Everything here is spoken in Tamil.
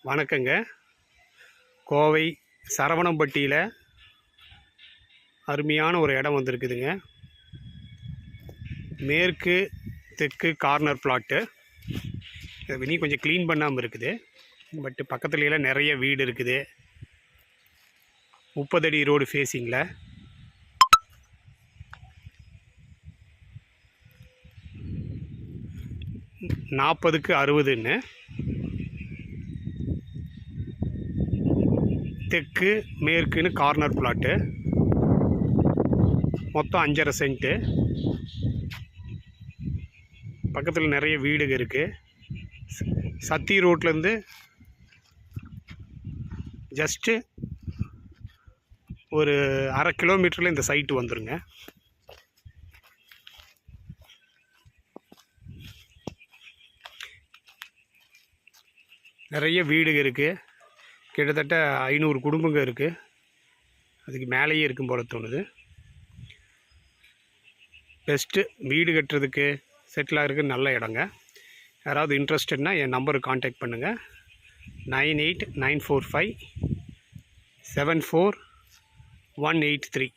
வணக்கங்க. கோவை சரவணம்பட்டியில் அருமையான ஒரு இடம் வந்திருக்குதுங்க. மேற்கு தெற்கு கார்னர் பிளாட்டு. இனி கொஞ்சம் க்ளீன் பண்ணாமல் இருக்குது. பட் பக்கத்துலலாம் நிறைய வீடு இருக்குது. 30 அடி ரோடு ஃபேஸிங்கில். நாற்பதுக்கு 60ன்னு. தெற்கு மேற்குன்னு கார்னர் பிளாட்டு. மொத்தம் 5.5 சென்ட்டு. பக்கத்தில் நிறைய வீடுங்க இருக்குது. சத்தி ரோட்லேருந்து ஜஸ்ட்டு ஒரு 1/2 கிலோமீட்டரில் இந்த சைட்டு வந்துடுங்க. நிறைய வீடுங்க இருக்குது. கிட்டத்தட்ட 500 குடும்பங்க இருக்குது. அதுக்கு மேலேயே இருக்கும் போல தோணுது. பெஸ்ட்டு வீடு கட்டுறதுக்கு செட்டில் ஆகிறதுக்கு நல்ல இடங்க. யாராவது இன்ட்ரெஸ்டட்னா என் நம்பருக்கு காண்டாக்ட் பண்ணுங்கள். 9894574183.